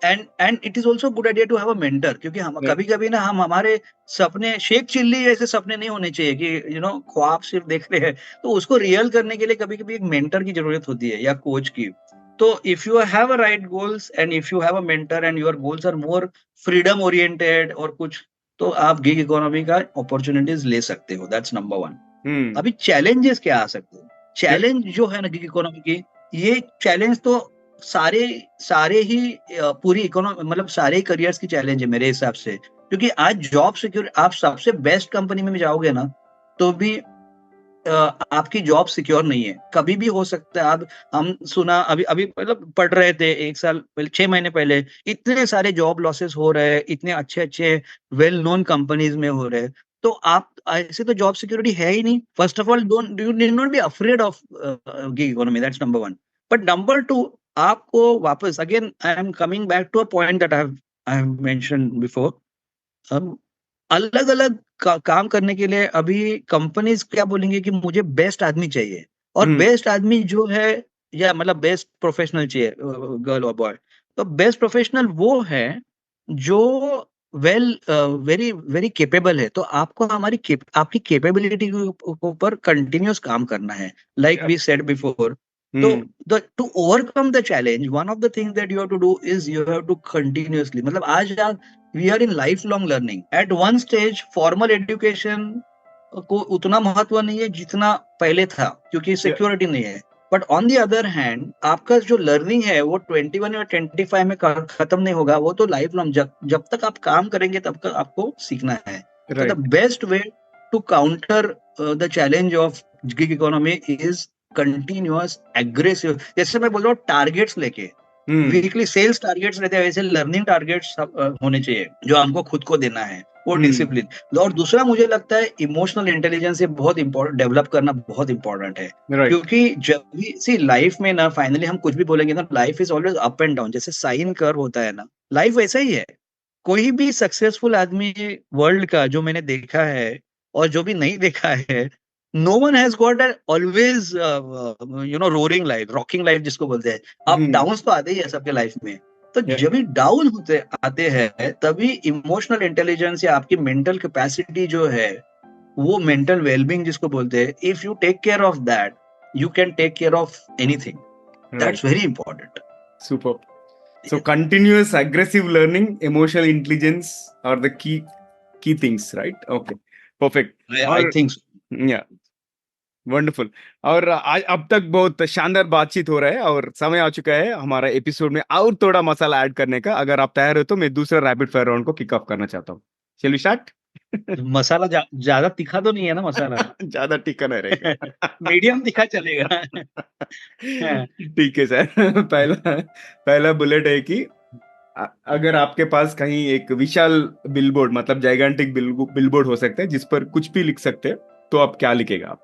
and it is also a good idea to have a mentor, क्योंकि हम Yeah. कभी कभी ना, हम हमारे सपने Sheikh chilli जैसे सपने नहीं होने चाहिए कि ख्वाब सिर्फ देख रहे हैं। तो उसको रियल करने के लिए कभी कभी एक मेंटर की जरूरत होती है, या कोच की। तो if you have a right goals and if you have a mentor and your goals are more freedom oriented और कुछ, तो आप गिग इकोनॉमी का अपॉर्चुनिटीज ले सकते हो। That's number one. Hmm. अभी चैलेंजेस क्या आ सकते हैं? Yeah. चैलेंज जो है ना गिग इकोनॉमी की, ये चैलेंज तो सारे सारे ही पूरी इकोनॉमी, मतलब सारे करियर्स की चैलेंज है मेरे हिसाब से। क्योंकि आज जॉब सिक्योर, आप सबसे बेस्ट कंपनी में भी जाओगे ना, तो भी आपकी जॉब सिक्योर नहीं है, कभी भी हो सकता है। अब हम सुना, अभी अभी मतलब पढ़ रहे थे, 1 साल पहले, 6 महीने पहले, इतने सारे जॉब लॉसेस हो रहे हैं, इतने अच्छे अच्छे वेल नोन कंपनीज में हो रहे हैं। तो आप ऐसे तो जॉब सिक्योरिटी है ही नहीं। First of all, don't you need not be afraid of gig economy, that's number one. But number two, आपको वापस, again I am coming back to a point that I have mentioned before. हम अलग-अलग काम करने के लिए अभी companies क्या बोलेंगे कि मुझे बेस्ट आदमी चाहिए, और Hmm. बेस्ट आदमी जो है, या मतलब बेस्ट प्रोफेशनल चाहिए, गर्ल और बॉय। तो बेस्ट प्रोफेशनल वो है जो वेरी वेरी कैपेबल है। तो आपको आपकी कैपेबिलिटी के ऊपर कंटिन्यूअस काम करना है, like Yeah. We said before. तो Hmm. The to overcome the challenge, one of the things that you have to do is you have to continuously, मतलब आज आप, we are in lifelong learning. At one stage formal education को उतना महत्व नहीं है जितना पहले था, क्योंकि Yeah. सिक्योरिटी नहीं है। But on the other hand, आपका जो लर्निंग है वो 21 या 25 में खत्म नहीं होगा, वो तो लाइफ लॉन्ग, जब जब तक आप काम करेंगे तब तक आपको सीखना है। तो the Right. Best way to counter the challenge of gig economy is continuous aggressive. जैसे मैं बोल रहा हूँ, टारगेट्स लेके, Hmm. वीकली सेल्स टारगेट्स रहते हैं, वैसे लर्निंग टारगेट्स होने चाहिए जो हमको खुद को देना है, वो Hmm. डिसिप्लिन। और दूसरा मुझे लगता है इमोशनल इंटेलिजेंस, ये बहुत इंपॉर्टेंट, डेवलप करना बहुत इंपॉर्टेंट है। Right. क्योंकि जब भी सी लाइफ में ना, फाइनली हम कुछ भी बोलेंगे ना, life is always up and down, जैसे साइन कर्व होता है ना, लाइफ वैसा ही है। कोई भी सक्सेसफुल आदमी वर्ल्ड का जो मैंने देखा है और जो भी नहीं देखा है, no one has got always roaring life, rocking life जिसको बोलते हैं। Up Hmm. डाउन्स तो आते ही है सबके लाइफ में। तो Yeah. जब भी डाउन होते आते हैं, तभी इमोशनल इंटेलिजेंस या आपकी मेंटल कैपेसिटी जो है, वो मेंटल वेलबींग जिसको बोलते हैं, if you take care of that, you can take care of anything. That's very important. Super. So continuous aggressive learning, emotional intelligence are the key things, right? Okay, perfect. I think so. Yeah, wonderful. और आज अब तक बहुत शानदार बातचीत हो रहा है और समय आ चुका है हमारा एपिसोड में और थोड़ा मसाला ऐड करने का. अगर आप तैयार हो तो मैं दूसरा रैपिड फायर राउंड को किक ऑफ करना चाहता हूँ. चलिए स्टार्ट. मसाला ज्यादा तीखा तो नहीं है ना मसाला? ज्यादा टिका नहीं रहेगा. मीडियम तीखा चलेगा. ठीक है सर. पहला बुलेट है कि अगर आपके पास कहीं एक विशाल बिलबोर्ड मतलब जाइगेंटिक बिलबोर्ड हो सकता है जिस पर कुछ भी लिख सकते हैं तो आप क्या लिखेगा आप?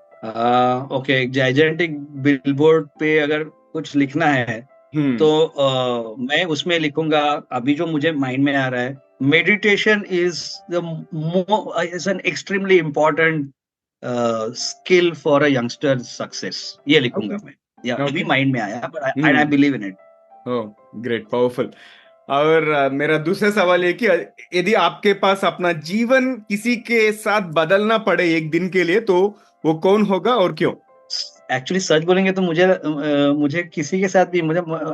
ओके, जाइजेंटिक बिलबोर्ड पे अगर कुछ लिखना है तो मैं उसमें लिखूंगा, अभी जो मुझे माइंड में आ रहा है, meditation is an extremely important skill for a youngster success. ये लिखूंगा मैं. या अभी माइंड में आया, but I believe in it. Oh great, powerful. और मेरा दूसरा सवाल है कि यदि आपके पास अपना जीवन किसी के साथ बदलना पड़े एक दिन के लिए तो वो कौन होगा और क्यों? एक्चुअली सच बोलेंगे तो मुझे किसी के साथ भी I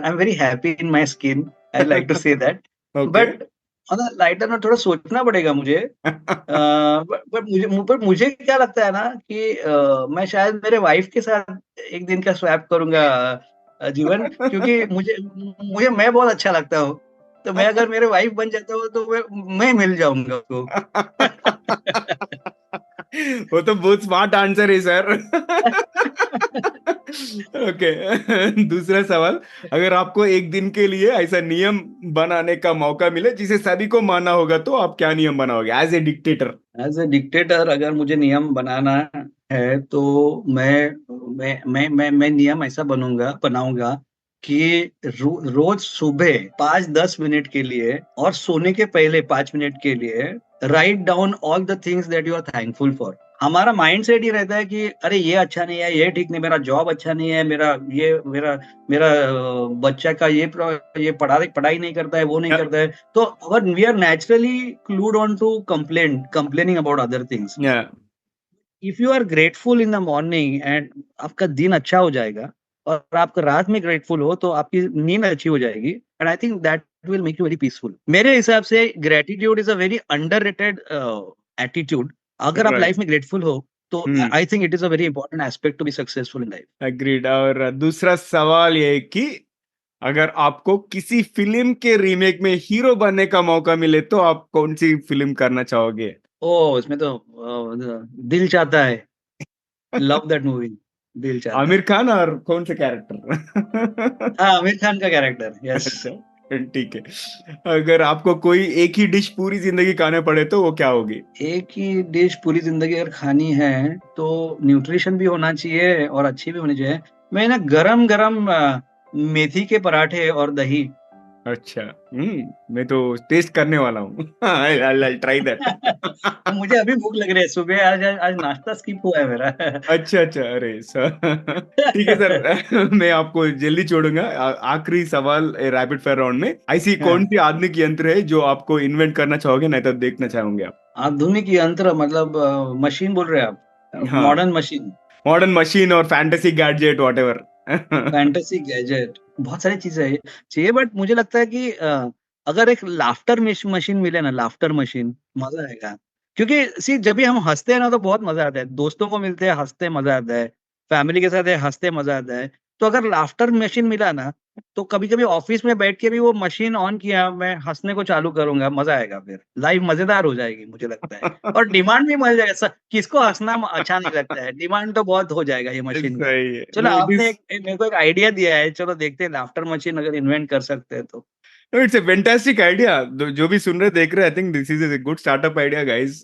am very happy in my skin. I like to say that. But on the lighter note थोड़ा सोचना पड़ेगा मुझे. पर मुझे क्या लगता है ना कि मैं शायद मेरे वाइफ के साथ एक दिन का स्वैप करूंगा जीवन, क्योंकि मुझे मैं बहुत अच्छा लगता हूँ. तो मैं अगर मेरे वाइफ बन जाता हूँ तो मैं मिल जाऊंगा उसको. वो तो बहुत स्मार्ट आंसर है सर. ओके. दूसरा सवाल, अगर आपको एक दिन के लिए ऐसा नियम बनाने का मौका मिले जिसे सभी को मानना होगा तो आप क्या नियम बनाओगे as a dictator? As a dictator अगर मुझे नियम बनाना है तो मैं नियम ऐसा बनाऊंगा कि रोज सुबह 5-10 मिनट के लिए और सोने के पहले 5 मिनट के लिए write down all the things that you are thankful for. हमारा माइंड सेट ही रहता है कि अरे ये अच्छा नहीं है, ये ठीक नहीं, मेरा जॉब अच्छा नहीं है, मेरा बच्चा का ये पढ़ाई नहीं करता है, वो नहीं करता है. तो अगर we are naturally clued on to complaining about other things. If you are grateful in the morning and आपका दिन अच्छा हो जाएगा, और आपका रात में ग्रेटफुल हो तो आपकी नींद अच्छी हो जाएगी. And I think that will make you very peaceful. मेरे हिसाब से gratitude is a very underrated attitude. अगर आप लाइफ में ग्रेटफुल हो तो I think it is a very important aspect to be successful in life. Agreed. और दूसरा सवाल ये है कि अगर आपको किसी फिल्म के रीमेक में हीरो बनने का मौका मिले तो आप कौन सी फिल्म करना चाहोगे? इसमें तो दिल चाहता है. Love that movie. दिल चाहता है. आमिर खान और कौन से कैरेक्टर? हाँ, आमिर खान का कैरेक्टर. यस. ठीक है. अगर आपको कोई एक ही डिश पूरी जिंदगी खाने पड़े तो वो क्या होगी? एक ही डिश पूरी जिंदगी अगर खानी है तो न्यूट्रिशन भी होना चाहिए और अच्छी भी होनी चाहिए. मैं ना गरम गरम मेथी के पराठे और दही. अच्छा. मैं तो टेस्ट करने वाला हूँ. I'll try that. मुझे अभी भूख लग रही है. सुबह आज नाश्ता स्किप हुआ है मेरा. अच्छा. अरे सर. ठीक है सर. मैं आपको जल्दी छोड़ूंगा. आखिरी सवाल रैपिड फायर राउंड में, ऐसी कौन सी आधुनिक यंत्र है जो आपको इन्वेंट करना चाहोगे नहीं तो देखना चाहोगे आप? आधुनिक यंत्र मतलब मशीन बोल रहे हैं आप? मॉडर्न मशीन और fantasy gadget whatever. Fantasy gadget बहुत सारी चीजें चाहिए. बट मुझे लगता है कि अगर एक लाफ्टर मशीन मिले ना, लाफ्टर मशीन, मजा आएगा. क्योंकि जब भी हम हंसते हैं ना तो बहुत मजा आता है. दोस्तों को मिलते हैं, हंसते मजा आता है. फैमिली के साथ हंसते मजा आता है. तो अगर लाफ्टर मशीन मिला ना तो कभी कभी ऑफिस में बैठ के भी वो मशीन ऑन किया, मैं हंसने को चालू करूंगा, मजा आएगा. फिर लाइफ मजेदार हो जाएगी मुझे लगता है. और डिमांड भी मिल जाएगा. किसको हंसना अच्छा नहीं लगता है? डिमांड तो बहुत हो जाएगा ये मशीन का. चलो आपने मेरे को एक आइडिया दिया है. चलो देखते हैं लाफ्टर मशीन अगर इन्वेंट कर सकते हैं तो. It's a fantastic idea. जो भी सुन रहे देख रहे, I think this is a good startup idea guys.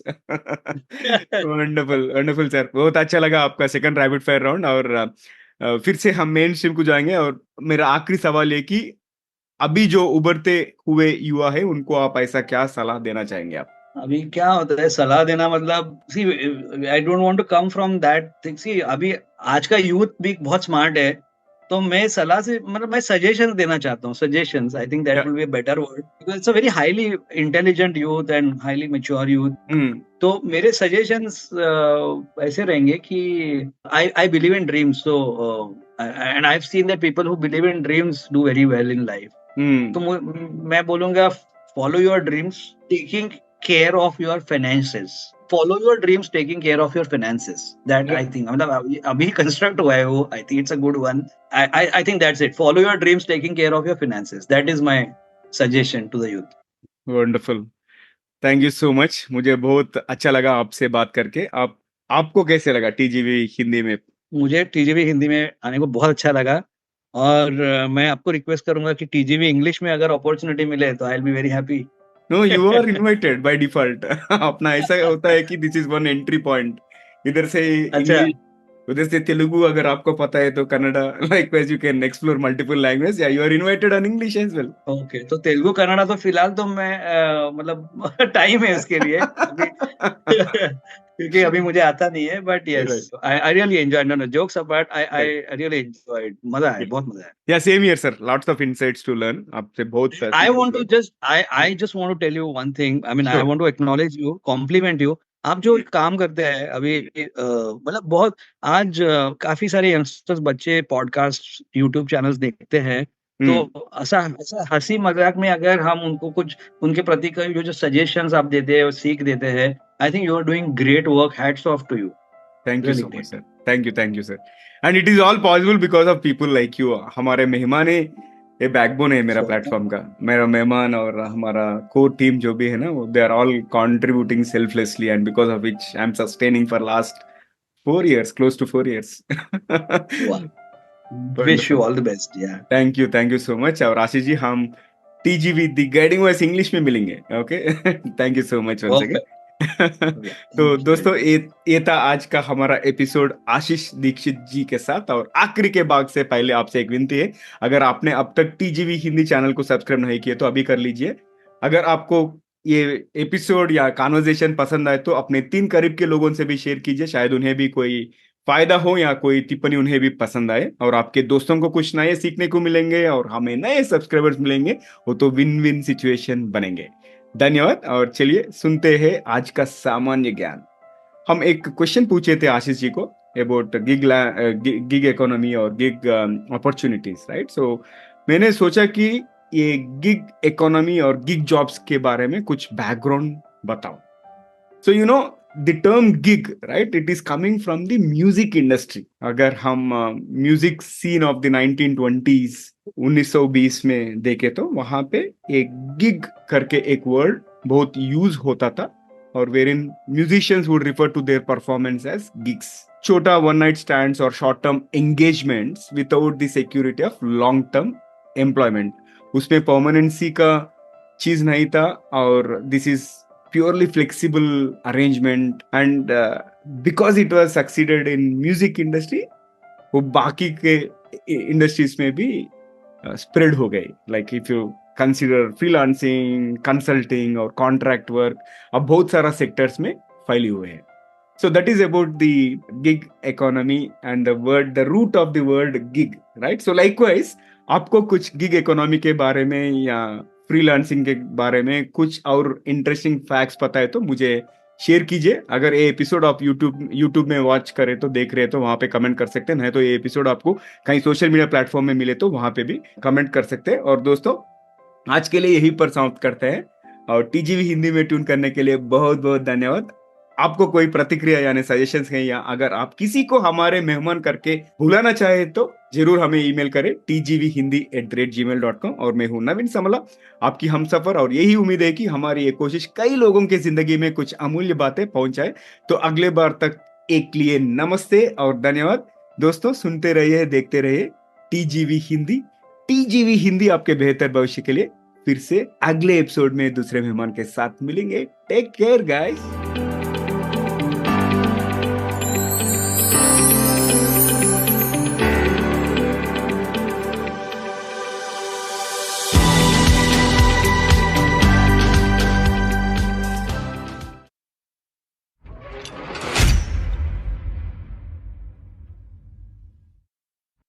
Wonderful sir. बहुत अच्छा लगा आपका सेकंड रैपिड फायर राउंड. और फिर से हम मेन स्ट्रीम को जाएंगे. और मेरा आखिरी सवाल है कि अभी जो उभरते हुए युवा है उनको आप ऐसा क्या सलाह देना चाहेंगे आप? अभी क्या होता है सलाह देना, मतलब see I don't want to come from that thing. See अभी आज का यूथ भी बहुत स्मार्ट है, तो मैं सलाह से मतलब मैं सजेशन देना चाहता हूँ. Suggestions, I think that will be a better word, because it's a very highly intelligent youth and highly mature youth. तो मेरे सजेशंस ऐसे रहेंगे कि I believe in dreams. So and I've seen that people who believe in dreams do very well in life. तो मैं बोलूंगा follow your dreams, taking care of your finances. Follow your dreams, taking care of your finances. That Yeah. I think मतलब अभी construct हुआ है वो. I think it's a good one. I think that's it. Follow your dreams, taking care of your finances. That is my suggestion to the youth. Wonderful, thank you so much. मुझे बहुत अच्छा लगा आपसे बात करके। आपको कैसे लगा टीजीवी हिंदी में? मुझे टीजीवी हिंदी में आने को बहुत अच्छा लगा और मैं आपको रिक्वेस्ट करूंगा कि टीजीवी इंग्लिश में अगर अपॉर्चुनिटी मिले तो I will be very happy. No, you are invited by default. अपना ऐसा होता है कि this is one entry point. इधर से अच्छा, इंग्लिश, उधर से तेलुगु, अगर आपको पता है तो Kannada, likewise you can explore multiple language. Yeah you are invited on English as well. Okay, तो तेलुगु कन्नड़ा तो फिलहाल तो मैं मतलब टाइम है उसके लिए अभी क्योंकि अभी मुझे आता नहीं है, but yes I really enjoy, no no jokes apart, I really enjoyed, मजा आया, बहुत मजा आया। या same here sir, lots of insights to learn आपसे, बहुत I want to just I just want to tell you one thing. I mean, I Sure. want to acknowledge you, compliment you. आप जो काम करते हैं अभी मतलब बहुत आज काफी सारे यंगस्टर्स बच्चे पॉडकास्ट यूट्यूब चैनल्स देखते हैं, तो ऐसा ऐसा हंसी मजाक में अगर हम उनको कुछ उनके प्रति जो सजेशंस आप देते हैं, सीख देते हैं, I think you are doing great work, hats off to you. Thank you Really so much great. Sir, thank you sir. And it is all possible because of people like you. हमारे मेहमान है, ये backbone है मेरा Sure. Platform का। मेरा मेहमान और हमारा कोर टीम जो भी है ना, they are all contributing selflessly, and because of which I am sustaining for last 4 years, close to 4 years. Wow. Wish you all the best. Yeah. Thank you so much. और आशीष जी, हम TGV the guiding voice English में मिलेंगे। Okay, thank you so much once again. तो दोस्तों, ये था आज का हमारा एपिसोड आशीष दीक्षित जी के साथ। और आखिरी के भाग से पहले आपसे एक विनती है, अगर आपने अब तक टीजीवी हिंदी चैनल को सब्सक्राइब नहीं किया तो अभी कर लीजिए। अगर आपको ये एपिसोड या कॉन्वर्सेशन पसंद आए तो अपने 3 करीब के लोगों से भी शेयर कीजिए, शायद उन्हें भी कोई फायदा हो या कोई टिप्पणी उन्हें भी पसंद आए, और आपके दोस्तों को कुछ नए सीखने को मिलेंगे और हमें नए सब्सक्राइबर्स मिलेंगे। वो तो विन विन सिचुएशन बनेंगे। धन्यवाद। और चलिए सुनते हैं आज का सामान्य ज्ञान। हम एक क्वेश्चन पूछे थे आशीष जी को अबाउट गिग इकोनॉमी और गिग अपॉर्चुनिटीज, राइट? सो मैंने सोचा कि ये गिग इकोनॉमी और गिग जॉब्स के बारे में कुछ बैकग्राउंड बताओ। So you know the term gig, right, it is coming from the music industry. अगर हम music scene of the 1920s 1920 में देखे तो वहां पे एक गिग करके एक वर्ड बहुत यूज होता था, और wherein musicians would refer to their performance as gigs. छोटा वन नाइट स्टैंड्स और short term engagements without the security of long term employment. उसमें परमानेंसी का चीज नहीं था, और this is purely flexible arrangement. And because it was succeeded in music industry, वो बाकी के इंडस्ट्रीज में भी स्प्रेड हो गई। Like if you consider freelancing, consulting और कॉन्ट्रैक्ट वर्क, अब बहुत सारा सेक्टर्स में फैली हुए हैं। So that is about the gig economy and the root of the word gig, right? So likewise आपको कुछ गिग इकोनॉमी के बारे में या फ्रीलांसिंग के बारे में कुछ और इंटरेस्टिंग फैक्ट्स पता है तो मुझे शेयर कीजिए। अगर ये एपिसोड आप यूट्यूब में वॉच करें तो देख रहे हैं तो वहां पे कमेंट कर सकते हैं, नहीं तो ये एपिसोड आपको कहीं सोशल मीडिया प्लेटफॉर्म में मिले तो वहां पे भी कमेंट कर सकते हैं। और दोस्तों, आज के लिए यही पर समाप्त करते हैं, और टीजीवी हिंदी में ट्यून करने के लिए बहुत बहुत धन्यवाद। आपको कोई प्रतिक्रिया यानी सजेशंस हैं, या अगर आप किसी को हमारे मेहमान करके बुलाना चाहे तो जरूर हमें ईमेल करें tgvhindi@gmail.com। और मैं हूं नवीन समला, आपकी हमसफर, और यही उम्मीद है कि हमारी ये कोशिश कई लोगों की जिंदगी में कुछ अमूल्य बातें पहुंचाए। तो अगले बार तक एक लिए नमस्ते और धन्यवाद। दोस्तों, सुनते रहिए, देखते रहिए टीजीवी हिंदी। टीजीवी हिंदी आपके बेहतर भविष्य के लिए। फिर से अगले एपिसोड में दूसरे मेहमान के साथ मिलेंगे। Take care guys.